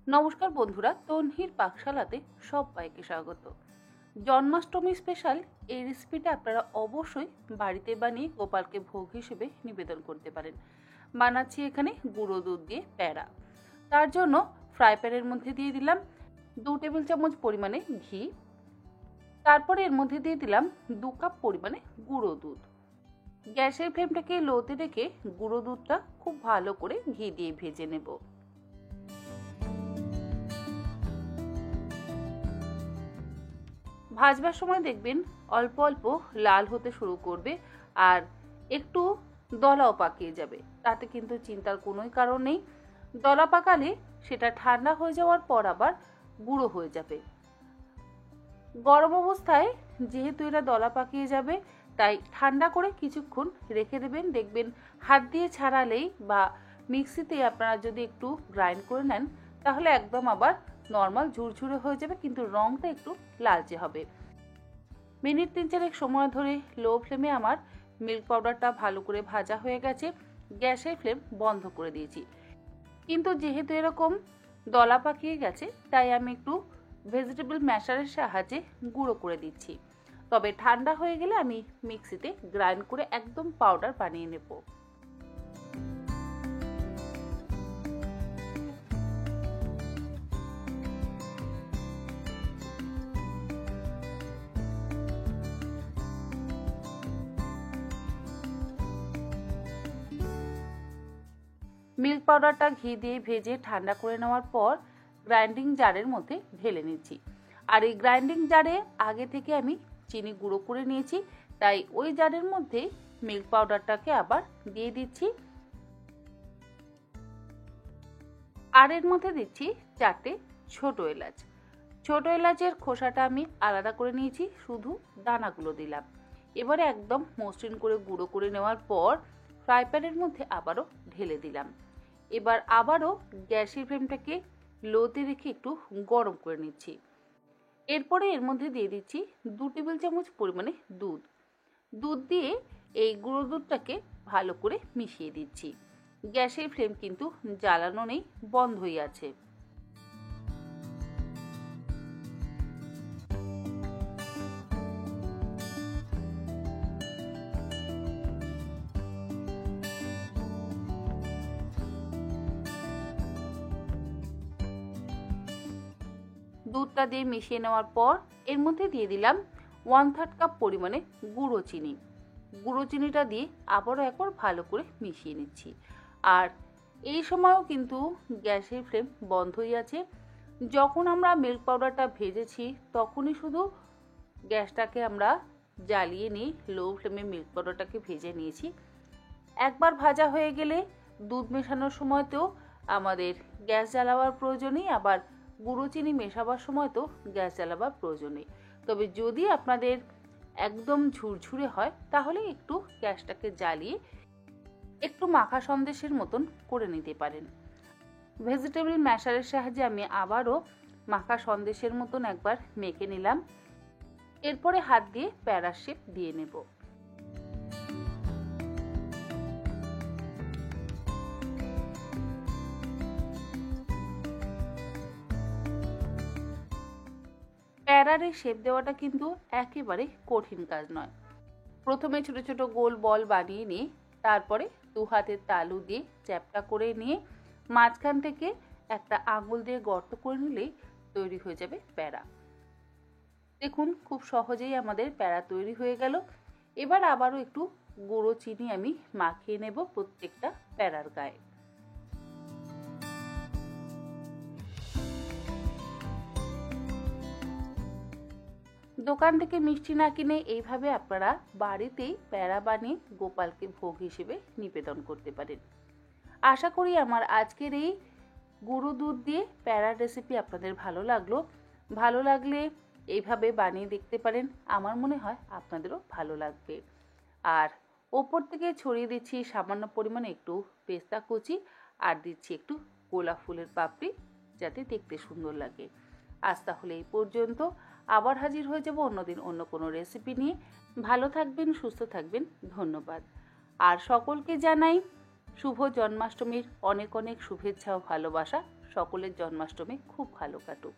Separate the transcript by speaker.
Speaker 1: নমস্কার বন্ধুরা, তন্হির পাকশালাতে সবাইকে স্বাগত। জন্মাষ্টমী স্পেশাল এই রেসিপিটা আপনারা অবশ্যই বাড়িতে বানিয়ে গোপালকে ভোগ হিসেবে নিবেদন করতে পারেন। বানাচ্ছি এখানে গুঁড়ো দুধ দিয়ে প্যাড়া। তার জন্য ফ্রাই প্যানের মধ্যে দিয়ে দিলাম 2 টেবিল চামচ পরিমাণে ঘি। তারপরে এর মধ্যে দিয়ে দিলাম 2 কাপ পরিমাণে গুঁড়ো দুধ। গ্যাসের ফ্লেমটাকে লোতে রেখে গুঁড়ো দুধটা খুব ভালো করে ঘি দিয়ে ভেজে নেব। ভাজবার সময় দেখবেন অল্প অল্প লাল হতে শুরু করবে আর একটু দলাও পাকিয়ে যাবে, তাতে কিন্তু চিন্তার কোনোই কারণ নেই। দলা পাকালে সেটা ঠান্ডা হয়ে যাওয়ার পর আবার গুঁড়ো হয়ে যাবে। গরম অবস্থায় যেহেতু এটা দলা পাকিয়ে যাবে, তাই ঠান্ডা করে কিছুক্ষণ রেখে দেবেন। দেখবেন হাত দিয়ে ছাড়ালেই বা মিক্সিতে আপনারা যদি একটু গ্রাইন্ড করে নেন, তাহলে একদম আবার নর্মাল ঝুরঝুরে হয়ে যাবে, কিন্তু রঙটা একটু লালচে হবে। মিনিট 3-4 সময় ধরে লো ফ্লেমে আমার মিল্ক পাউডারটা ভালো করে ভাজা হয়ে গেছে। গ্যাসের ফ্লেম বন্ধ করে দিয়েছি। কিন্তু যেহেতু এরকম দলা পাকিয়ে গেছে, তাই আমি একটু ভেজিটেবল ম্যাশারের সাহায্যে গুঁড়ো করে দিচ্ছি। তবে ঠান্ডা হয়ে গেলে আমি মিক্সিতে গ্রাইন্ড করে একদম পাউডার বানিয়ে নেব। মিল্ক পাউডারটা ঘি দিয়ে ভেজে ঠান্ডা করে নেওয়ার পর গ্রাইন্ডিং জারের মধ্যে ঢেলে নিচ্ছি। আর এই গ্রাইন্ডিং জারে আগে থেকে আমি চিনি গুঁড়ো করে নিয়েছি, তাই ওই জারের মধ্যে মিল্ক পাউডারটাকে আবার দিয়ে দিচ্ছি। আর এর মধ্যে দিচ্ছি 4টে ছোট এলাচ। ছোট এলাচের খোসাটা আমি আলাদা করে নিয়েছি, শুধু দানাগুলো দিলাম। এবারে একদম মসৃণ করে গুঁড়ো করে নেওয়ার পর ফ্রাই প্যানের মধ্যে আবারও ঢেলে দিলাম। এবার আবারও গ্যাসের ফ্লেমটাকে লোতে রেখে একটু গরম করে নিচ্ছি। এরপরে এর মধ্যে দিয়ে দিচ্ছি 2 টেবিল চামচ পরিমাণে দুধ। দুধ দিয়ে এই গুঁড়ো দুধটাকে ভালো করে মিশিয়ে দিচ্ছি। গ্যাসের ফ্লেম কিন্তু জ্বালানো নেই, বন্ধই আছে। দুধটা দিয়ে মিশিয়ে নেওয়ার পর এর মধ্যে দিয়ে দিলাম 1/3 কাপ পরিমাণে গুঁড়ো চিনি। গুঁড়ো চিনিটা দিয়ে আবারও একবার ভালো করে মিশিয়ে নিচ্ছি। আর এই সময়ও কিন্তু গ্যাসের ফ্লেম বন্ধই আছে। যখন আমরা মিল্ক পাউডারটা ভেজেছি, তখনই শুধু গ্যাসটাকে আমরা জ্বালিয়ে নিই, লো ফ্লেমে মিল্ক পাউডারটাকে ভেজে নিয়েছি। একবার ভাজা হয়ে গেলে দুধ মেশানোর সময়তেও আমাদের গ্যাস জ্বালাবার প্রয়োজন নেই, আবার গুঁড়ো চিনি মেশাবার সময় তো গ্যাস জ্বালাবার প্রয়োজন নেই। তবে যদি আপনাদের একদম ঝুরঝুরে হয়, তাহলে একটু গ্যাসটাকে জ্বালিয়ে একটু মাখা সন্দেশের মতন করে নিতে পারেন। ভেজিটেবল ম্যাশারের সাহায্যে আমি আবারও মাখা সন্দেশের মতন একবার মেখে নিলাম। এরপরে হাত দিয়ে প্যারার শেপ দিয়ে নেব। প্যারার এই শেপ দেওয়াটা কিন্তু একেবারে কঠিন কাজ নয়। প্রথমে ছোট ছোট গোল বল বানিয়ে নিয়ে তারপরে 2 হাতের তালু দিয়ে চ্যাপটা করে নিয়ে মাঝখান থেকে একটা আঙুল দিয়ে গর্ত করে নিলেই তৈরি হয়ে যাবে প্যারা। দেখুন, খুব সহজেই আমাদের প্যারা তৈরি হয়ে গেল। এবার আবারও একটু গুঁড়ো চিনি আমি মাখিয়ে নেব প্রত্যেকটা প্যারার গায়ে। দোকান থেকে মিষ্টি না কিনে এইভাবে আপনারা বাড়িতেই প্যারা বানিয়ে গোপালকে ভোগ হিসেবে নিবেদন করতে পারেন। আশা করি আমার আজকের এই গুঁড়ো দুধ দিয়ে প্যারার রেসিপি আপনাদের ভালো লাগলো। ভালো লাগলে এইভাবে বানিয়ে দেখতে পারেন, আমার মনে হয় আপনাদেরও ভালো লাগবে। আর ওপর থেকে ছড়িয়ে দিচ্ছি সামান্য পরিমাণে একটু পেস্তা কুচি, আর দিচ্ছি একটু গোলাপ ফুলের পাপড়ি, যাতে দেখতে সুন্দর লাগে। আজ তাহলে এই পর্যন্ত, আবার হাজির হয়ে যাব অন্যদিন অন্য কোনো রেসিপি নিয়ে। ভালো থাকবেন, সুস্থ থাকবেন, ধন্যবাদ। আর সকলকে জানাই শুভ জন্মাষ্টমীর অনেক অনেক শুভেচ্ছা ও ভালোবাসা। সকলের জন্মাষ্টমী খুব ভালো কাটুক।